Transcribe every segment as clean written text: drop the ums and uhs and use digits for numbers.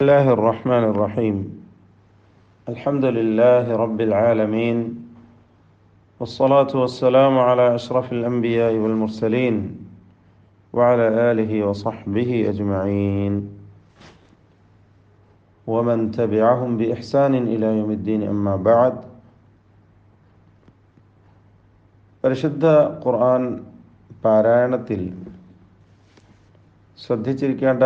بسم الله الرحمن الرحيم. الحمد لله رب العالمين، والصلاة والسلام على أشرف الأنبياء والمرسلين وعلى آله وصحبه أجمعين ومن تبعهم بإحسان إلى يوم الدين. أما بعد. പരിശുദ്ധ ഖുർആൻ പാരായണത്തിൽ ശ്രദ്ധിച്ചിരിക്കേണ്ട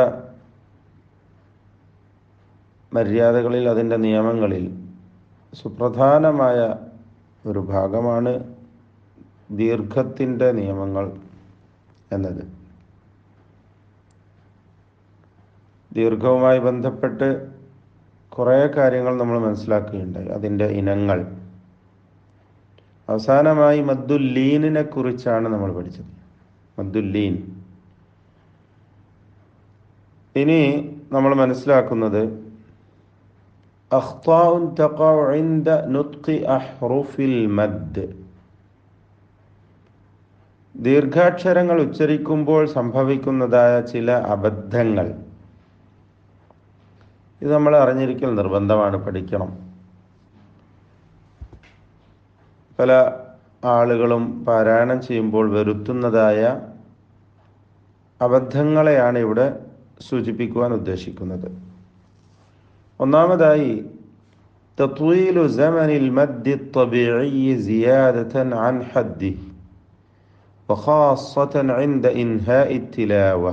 മര്യാദകളിൽ, അതിൻ്റെ നിയമങ്ങളിൽ സുപ്രധാനമായ ഒരു ഭാഗമാണ് ദീർഘത്തിൻ്റെ നിയമങ്ങൾ എന്നത്. ദീർഘവുമായി ബന്ധപ്പെട്ട് കുറേ കാര്യങ്ങൾ നമ്മൾ മനസ്സിലാക്കുകയുണ്ടായി, അതിൻ്റെ ഇനങ്ങൾ. അവസാനമായി മദ്ദുല്ലീനിനെ കുറിച്ചാണ് നമ്മൾ പഠിച്ചത്. മദ്ദുല്ലീൻ. ഇനി നമ്മൾ മനസ്സിലാക്കുന്നത് അഖ്താഉൻ തഖഉ ഇൻദ നുത്ഖി അഹ്റുഫിൽ മദ്. ദീർഘാക്ഷരങ്ങൾ ഉച്ചരിക്കുമ്പോൾ സംഭവിക്കുന്നതായ ചില അബദ്ധങ്ങൾ. ഇത് നമ്മൾ അറിഞ്ഞിരിക്കൽ നിർബന്ധമാണ്, പഠിക്കണം. പല ആളുകളും പാരായണം ചെയ്യുമ്പോൾ വരുത്തുന്നതായ അബദ്ധങ്ങളെയാണ് ഇവിടെ സൂചിപ്പിക്കുവാൻ ഉദ്ദേശിക്കുന്നത്. ഒന്നാമതായി, തത്വീലു സമനിൽ മദ്ദി ത്വബീഇ സിയാദതൻ അൻ ഹദ്ദിഹി വഖാസ്സതൻ ഇൻദ ഇൻഹാഇ തിലാവ.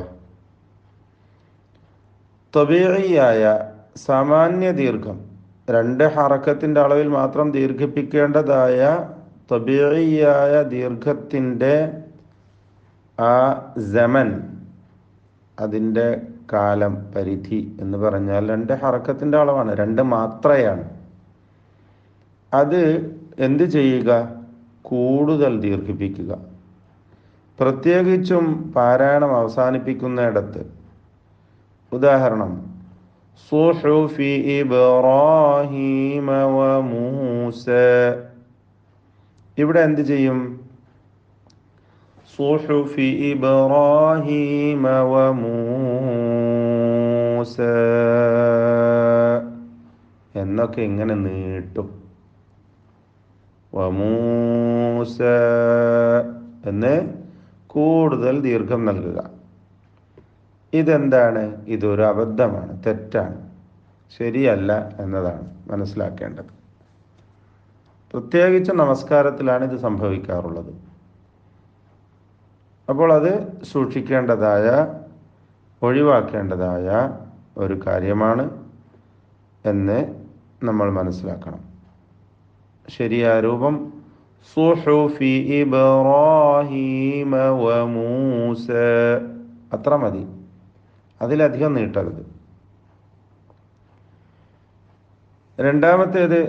ത്വബീഇയായ സാമാന്യ ദീർഘം, രണ്ട് ഹറക്കത്തിൻ്റെ അളവിൽ മാത്രം ദീർഘിപ്പിക്കേണ്ടതായ ത്വബീഇയായ ദീർഘത്തിൻ്റെ ആ സമൻ, അതിൻ്റെ കാലം, പരിധി എന്ന് പറഞ്ഞാൽ രണ്ട് ഹറക്കത്തിൻ്റെ അളവാണ്, രണ്ട് മാത്രയാണ്. അത് എന്ത് ചെയ്യുക? കൂടുതൽ ദീർഘിപ്പിക്കുക. പ്രത്യേകിച്ചും പാരായണം അവസാനിപ്പിക്കുന്നിടത്ത്. ഉദാഹരണം, സുഹുഫി ഇബ്രാഹീമ വ മൂസ. ഇവിടെ എന്ത് ചെയ്യും? സുഹുഫി ഇബ്രാഹീമ വ മൂസ എന്നൊക്കെ ഇങ്ങനെ നീട്ടും. വ മൂസ എന്ന് കൂടുതൽ ദീർഘം നൽകുക. ഇതെന്താണ്? ഇതൊരു അബദ്ധമാണ്, തെറ്റാണ്, ശരിയല്ല എന്നതാണ് മനസ്സിലാക്കേണ്ടത്. പ്രത്യേകിച്ച് നമസ്കാരത്തിലാണ് ഇത് സംഭവിക്കാറുള്ളത്. അപ്പോൾ അത് സൂക്ഷിക്കേണ്ടതായ, ഒഴിവാക്കേണ്ടതായ ഒരു കാര്യമാണ് എന്ന് നമ്മൾ മനസ്സിലാക്കണം. ശരിയായ രൂപം സുഹുഫി ഇബ്രാഹീമ വ മൂസ, അത്ര മതി, അതിലധികം നീട്ടരുത്. രണ്ടാമത്തേത്,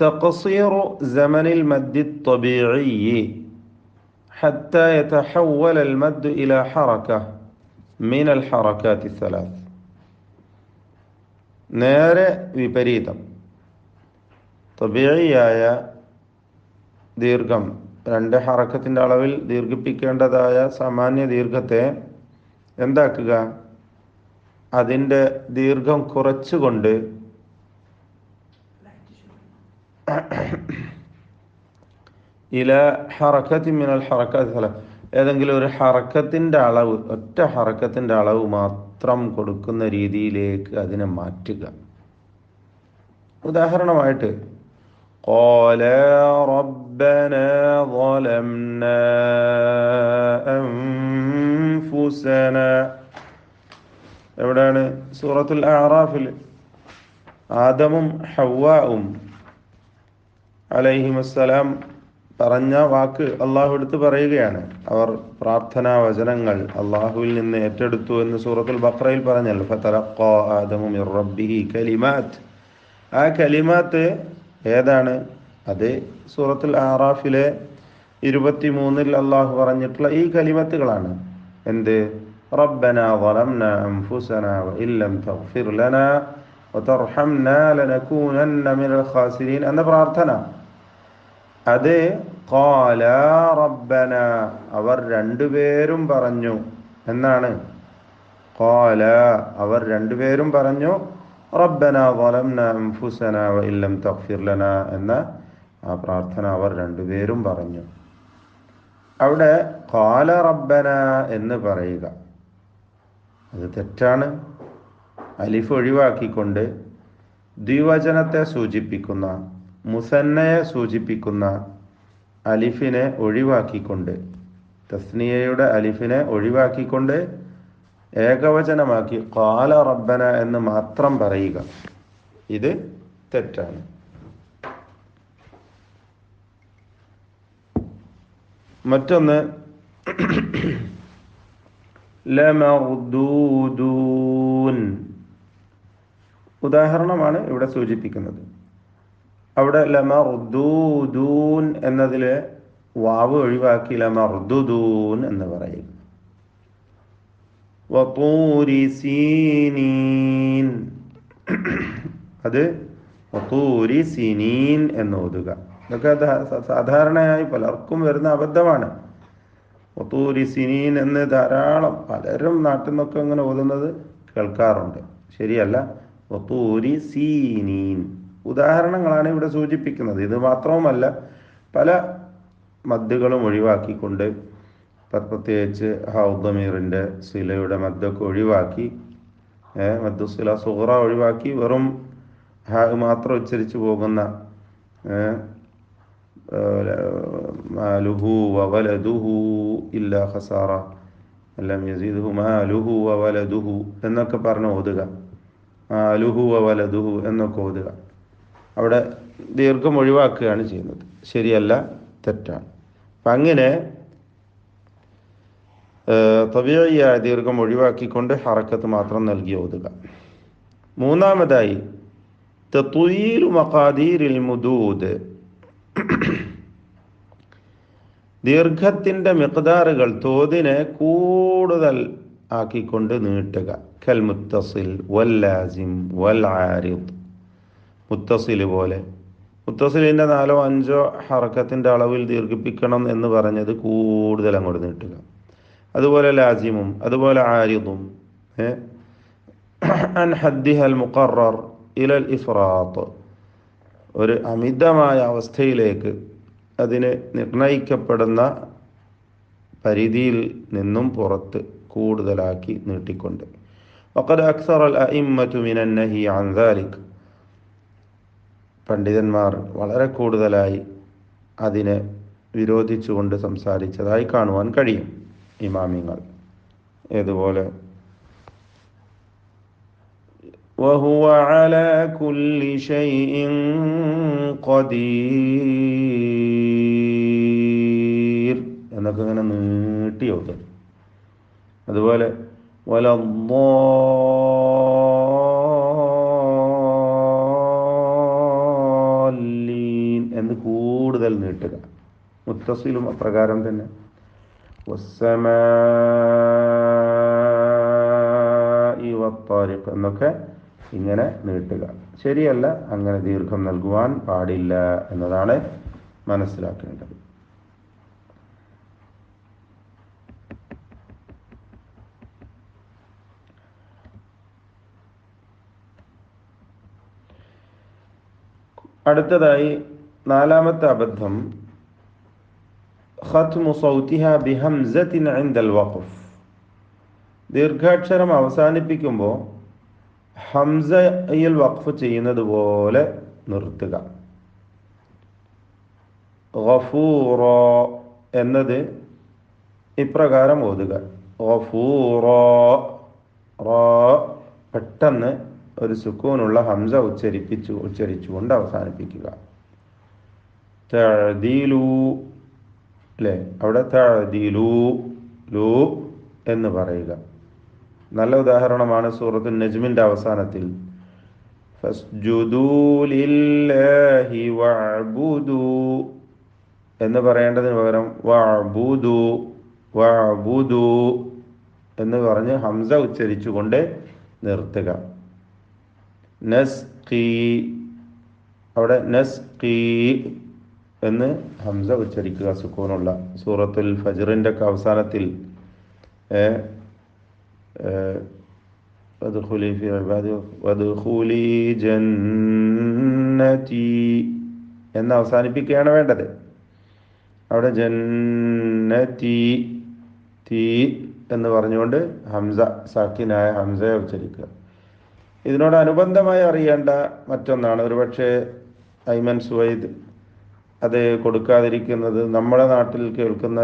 തഖ്സീറു സമനിൽ മദ്ദി ത്വബീഇ حتى يتحول المد إلى حركة من الحركات الثلاث. നേരെ വിപരീതം. തബീഇയായ ദീർഘം, രണ്ട് ഹറക്കത്തിൻ്റെ അളവിൽ ദീർഘിപ്പിക്കേണ്ടതായ സാമാന്യ ദീർഘത്തെ എന്താക്കുക? അതിൻ്റെ ദീർഘം കുറച്ചുകൊണ്ട് ഇല ഹറക്കത്തി മിനൽ ഹറക്കത്ത് സലാത്ത്, ഏതെങ്കിലും ഒരു ഹറക്കത്തിൻ്റെ അളവ്, ഒറ്റ ഹറക്കത്തിൻ്റെ അളവ് മാത്രം കൊടുക്കുന്ന രീതിയിലേക്ക് അതിനെ മാറ്റുക. ഉദാഹരണമായിട്ട്, ഖാല റബ്ബനാ ളലംനാ അൻഫുസനാ. എവിടെയാണ്? സൂറത്തുൽ അഅറാഫിൽ. ആദമും ഹവ്വാവും അലൈഹിമുസ്സലാം പറഞ്ഞ വാക്ക് അള്ളാഹു എടുത്ത് പറയുകയാണ്. അവർ പ്രാർത്ഥനാ വചനങ്ങൾ അള്ളാഹുവിൽ നിന്ന് ഏറ്റെടുത്തു എന്ന് സൂറത്തുൽ ബഖറയിൽ പറഞ്ഞല്ലോ. ഫതലഖാ ആദമു മിർ റബ്ബിഹി കലിമാത്ത്. ആ കലിമാത്ത് ഏതാണ്? അത് സൂറത്തുൽ അഅറാഫിലെ 23 അള്ളാഹു പറഞ്ഞിട്ടുള്ള ഈ കലിമത്തുകളാണ്. എന്ത്? റബ്ബനാ ളലംനാ അൻഫുസനാ വഇല്ലം തഗ്ഫിർ ലനാ വതർഹംനാ ലനകൂനന്ന മിനൽ ഖാസിരീൻ എന്ന പ്രാർത്ഥന. അത് ഖാല റബ്ബന, അവർ രണ്ടുപേരും പറഞ്ഞു എന്നാണ്. ഖാല, അവർ രണ്ടുപേരും പറഞ്ഞു. റബ്ബന ളലംന അൻഫുസന വഇൻ ലം തഗ്ഫിർ ലനാ എന്ന ആ പ്രാർത്ഥന അവർ രണ്ടുപേരും പറഞ്ഞു. അവിടെ ഖാല റബ്ബന എന്ന് പറയുക അത് തെറ്റാണ്. അലിഫ് ഒഴിവാക്കിക്കൊണ്ട് ദ്വിവചനത്തെ സൂചിപ്പിക്കുന്ന, മുസന്നയെ സൂചിപ്പിക്കുന്ന അലിഫിനെ ഒഴിവാക്കിക്കൊണ്ട്, തസ്നിയയുടെ അലിഫിനെ ഒഴിവാക്കിക്കൊണ്ട് ഏകവചനമാക്കി ഖാല റബ്ബന എന്ന് മാത്രം പറയുക, ഇത് തെറ്റാണ്. മറ്റൊന്ന് ലമർദൂദൂൻ, ഉദാഹരണമാണ് ഇവിടെ സൂചിപ്പിക്കുന്നത്. അവിടെ ലമർദൂദൂൻ എന്നതിലെ വാവ് ഒഴിവാക്കി ലമർദുദൂൻ എന്ന് പറയും. വതൂരി സീനീൻ, അത് വതൂരി സീനീൻ എന്ന് ഓതുക. ഇതൊക്കെ സാധാരണയായി പലർക്കും വരുന്ന അബദ്ധമാണ്. വതൂരി സീനീൻ എന്ന് ധാരാളം പലരും നാട്ടിൽ നിന്നൊക്കെ ഇങ്ങനെ ഓതുന്നത് കേൾക്കാറുണ്ട്. ശരിയല്ല. വതൂരി സീനീൻ ഉദാഹരണങ്ങളാണ് ഇവിടെ സൂചിപ്പിക്കുന്നത്. ഇത് മാത്രവുമല്ല, പല മദ്ദുകളും ഒഴിവാക്കിക്കൊണ്ട്, പ്രത്യേകിച്ച് ഹൗദമീറിൻ്റെ സിലയുടെ മദ്ദൊക്കെ ഒഴിവാക്കി, മദ്ദുസില സുഹറ ഒഴിവാക്കി വെറും ഹ മാത്രം ഉച്ചരിച്ചു പോകുന്ന മാലുഹു വവലദുഹു ഇല്ലാ ഖസാറ ലം യസീദുഹു മാലുഹു വവലദുഹു എന്നൊക്കെ പറഞ്ഞ് ഓതുക. മാലുഹു വവലദുഹു എന്നൊക്കെ ഓതുക. അവിടെ ദീർഘം ഒഴിവാക്കുകയാണ് ചെയ്യുന്നത്. ശരിയല്ല, തെറ്റാണ്. അപ്പം അങ്ങനെ തബീഇയായ ദീർഘം ഒഴിവാക്കിക്കൊണ്ട് ഹറക്കത്ത് മാത്രം നൽകി ഓതുക. മൂന്നാമതായി തത്വീലു മഖാദീരിൽ മുദൂദ്, ദീർഘത്തിൻ്റെ മിഖ്ദാറുകൾ, തോതിനെ കൂടുതൽ ആക്കിക്കൊണ്ട് നീട്ടുക. കൽ മുത്തസിൽ വൽ ലാസിം വൽ ആരിദ്, മുത്തസിൽ പോലെ. മുത്തസിലിൻ്റെ 4 or 5 ഹറക്കത്തിൻ്റെ അളവിൽ ദീർഘിപ്പിക്കണം എന്ന് പറഞ്ഞത് കൂടുതൽ അങ്ങോട്ട് നീട്ടുക. അതുപോലെ ലാസിമും അതുപോലെ ആരിദും. അൻ ഹദ്ദിഹൽ മുഖറർ ഇലൽ ഇഫ്രാത്ത്, ഒരു അമിതമായ അവസ്ഥയിലേക്ക്, അതിന് നിർണയിക്കപ്പെടുന്ന പരിധിയിൽ നിന്നും പുറത്ത് കൂടുതലാക്കി നീട്ടിക്കൊണ്ട്. വഖദ് അക്സറൽ അഇമ്മതു മിനൻ നഹി അൻ ദാലിക്, പണ്ഡിതന്മാർ വളരെ കൂടുതലായി അതിനെ വിരോധിച്ചുകൊണ്ട് സംസാരിച്ചതായി കാണുവാൻ കഴിയും. ഇമാമിങ്ങൾ ഏതുപോലെ വഹുവ അലാ കുല്ലി ശൈഇൻ ഖദീർ എന്നൊക്കെ ഇങ്ങനെ നീട്ടി ഓതും. അതുപോലെ വലദ്ദാല്ലീൻ എന്ന് കൂടുതൽ നീട്ടുക. മുത്തസിലും അപ്രകാരം തന്നെ. വസ്സമാഇ വത്താരിഖ് എന്നൊക്കെ ഇങ്ങനെ നീട്ടുക. ശരിയല്ല, അങ്ങനെ ദീർഘം നൽകുവാൻ പാടില്ല എന്നതാണ് മനസ്സിലാക്കേണ്ടത്. അടുത്തതായി 4ാമത്തെ അബദ്ധം ഖത്മു സൗതിഹ ബിഹംസത്തിൻ ഇൻദൽ വഖഫ്, ദീർഘാക്ഷരം അവസാനിപ്പിക്കുമ്പോൾ ഹംസയിൽ വഖഫ് ചെയ്യുന്നത് പോലെ നിർത്തുക. ഗഫൂറ എന്നത് ഇപ്രകാരം ഓതുക. ഗഫൂറ, പെട്ടെന്ന് ഒരു സുക്കൂനുള്ള ഹംസ ഉച്ചരിച്ചുകൊണ്ട് അവസാനിപ്പിക്കുക. തഅദീലു, അല്ലേ? അവിടെ തഅദീലു ലു എന്ന് പറയുക. നല്ല ഉദാഹരണമാണ് സൂറത്തുൻ നജ്മിൻ്റെ അവസാനത്തിൽ ഫസ്ജുദൂ ലില്ലാഹി വഅ്ബുദൂ എന്ന് പറയേണ്ടതിന് പകരം വഅ്ബുദൂ എന്ന് പറഞ്ഞ് ഹംസ ഉച്ചരിച്ചുകൊണ്ട് നിർത്തുക. നസ്ഖി, അവിടെ നസ്ഖി എന്ന് ഹംസ ഉച്ചരിക്കുക സുക്കൂനുള്ള. സൂറത്തുൽ ഫജ്റിൻ്റെ ഒക്കെ അവസാനത്തിൽ വദ്ഖുലി ഫി ഇബാദി വദ്ഖുലി ജന്നതി എന്ന് അവസാനിപ്പിക്കുകയാണ് വേണ്ടത്. അവിടെ ജന്നതി തീ എന്ന് പറഞ്ഞുകൊണ്ട് ഹംസ സാക്കിനായ ഹംസയെ ഉച്ചരിക്കുക. ഇതിനോട് അനുബന്ധമായി അറിയേണ്ട മറ്റൊന്നാണ്, ഒരുപക്ഷെ ഐമൻ സുവൈദ് അത് കൊടുക്കാതിരിക്കുന്നത് നമ്മുടെ നാട്ടിൽ കേൾക്കുന്ന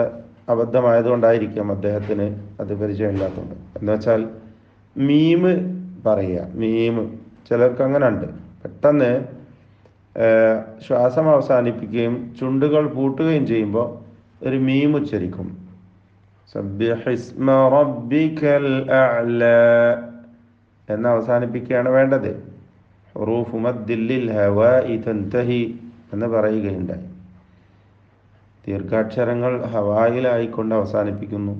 അബദ്ധമായതുകൊണ്ടായിരിക്കാം, അദ്ദേഹത്തിന് അത് പരിചയമില്ലാത്തതുകൊണ്ട്. എന്ന് വെച്ചാൽ മീമ് പറയുക. മീമ് ചിലർക്ക് അങ്ങനെ ഉണ്ട്, പെട്ടെന്ന് ശ്വാസം അവസാനിപ്പിക്കുകയും ചുണ്ടുകൾ പൂട്ടുകയും ചെയ്യുമ്പോൾ ഒരു മീം ഉച്ചരിക്കും. സബ്ബിഹിസ്മ റബ്ബിക്കൽ അഅ്ല എന്ന് അവസാനിപ്പിക്കുകയാണ് വേണ്ടത്. ഹുറൂഫു മദ്ദിൽ ലിൽ ഹവാഇ തൻതഹി എന്ന് പറയുകയുണ്ടായി. ദീർഘാക്ഷരങ്ങൾ ഹവായിലായിക്കൊണ്ട് അവസാനിപ്പിക്കുന്നു,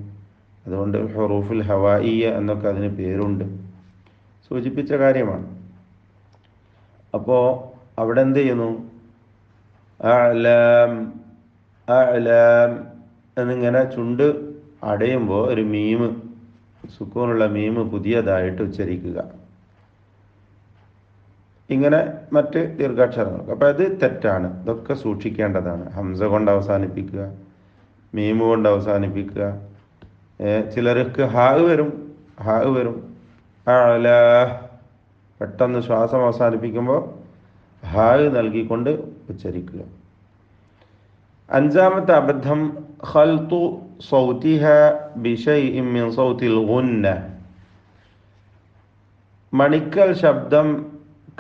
അതുകൊണ്ട് ഹുറൂഫുൽ ഹവായിയ എന്നൊക്കെ അതിന് പേരുണ്ട്, സൂചിപ്പിച്ച കാര്യമാണ്. അപ്പോൾ അവിടെ എന്ത് ചെയ്യുന്നു? അഅ്ലാം അഅ്ലാം എന്നിങ്ങനെ ചുണ്ട് അടയുമ്പോൾ ഒരു മീമ്, സുക്കൂനുള്ള മീമ് പുതിയതായിട്ട് ഉച്ചരിക്കുക. ഇങ്ങനെ മറ്റ് ദീർഘാക്ഷരങ്ങൾ. അപ്പം അത് തെറ്റാണ്, ഇതൊക്കെ സൂക്ഷിക്കേണ്ടതാണ്. ഹംസ കൊണ്ട് അവസാനിപ്പിക്കുക, മീമ് കൊണ്ട് അവസാനിപ്പിക്കുക. ചിലർക്ക് ഹാ വരും. അഅ്ല പെട്ടെന്ന് ശ്വാസം അവസാനിപ്പിക്കുമ്പോൾ ഹാ നൽകിക്കൊണ്ട് ഉച്ചരിക്കുക. അഞ്ചാമത്തെ അബദ്ധം ഖൽതു സൗതിഹ ബിശൈഇൻ മിൻ സൗതിൽ ഗുന്ന, മണിക്കൽ ശബ്ദം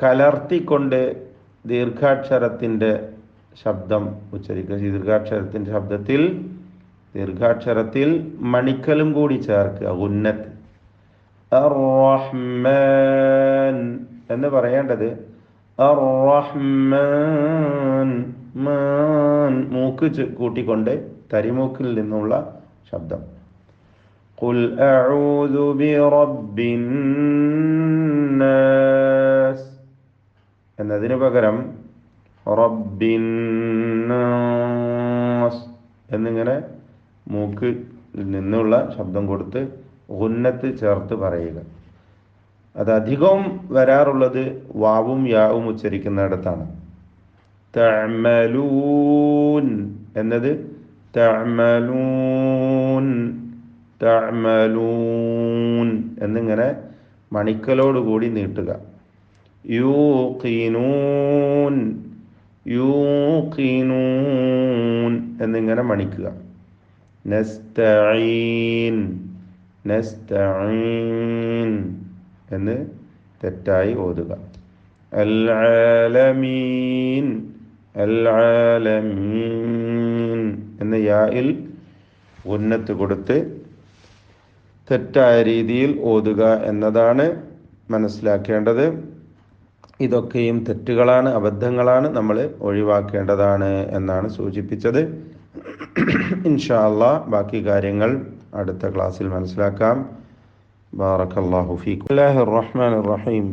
കലർത്തിക്കൊണ്ട് ദീർഘാക്ഷരത്തിൻ്റെ ശബ്ദം ഉച്ചരിക്കുക. ദീർഘാക്ഷരത്തിൽ മണിക്കലും കൂടി ചേർക്കുക. ഗുന്നത്ത്. അർ-റഹ്മാൻ എന്ന് പറയേണ്ടത് അർ-റഹ്മാൻ, മൂക്ക് കൂട്ടിക്കൊണ്ട് തരിമൂക്കിൽ നിന്നുള്ള ശബ്ദം. ഖുൽ അഊദു ബിറബ്ബിൻ നാസ് എന്നതിന് പകരം റബ്ബിൻ നാസ് എന്നിങ്ങനെ മൂക്കിൽ നിന്നുള്ള ശബ്ദം കൊടുത്ത് ഗുന്നത്ത് ചേർത്ത് പറയുക. അത് അധികവും വരാറുള്ളത് വാവും യാവും ഉച്ചരിക്കുന്നിടത്താണ്. തഅമലൂൻ എന്നത് തഅമലൂൻ എന്നിങ്ങനെ മണിക്കലോടുകൂടി നീട്ടുക. യൂഖിനൂൻ എന്നിങ്ങനെ മണിക്കുക. നസ്തഈൻ എന്ന് തെറ്റായി ഓതുക. അൽ ആലമീൻ എന്ന യായിൽ ഉന്നത്ത് കൊടുത്ത് തെറ്റായ രീതിയിൽ ഓതുക എന്നതാണ് മനസ്സിലാക്കേണ്ടത്. ഇതൊക്കെയും തെറ്റുകളാണ്, അബദ്ധങ്ങളാണ്, നമ്മൾ ഒഴിവാക്കേണ്ടതാണ് എന്നാണ് സൂചിപ്പിച്ചത്. ഇൻഷാ അല്ലാഹ് ബാക്കി കാര്യങ്ങൾ അടുത്ത ക്ലാസ്സിൽ മനസ്സിലാക്കാം. ബാറക്കല്ലാഹു ഫീക്കും. ബിസ്മില്ലാഹിർ റഹ്മാനിർ റഹീം.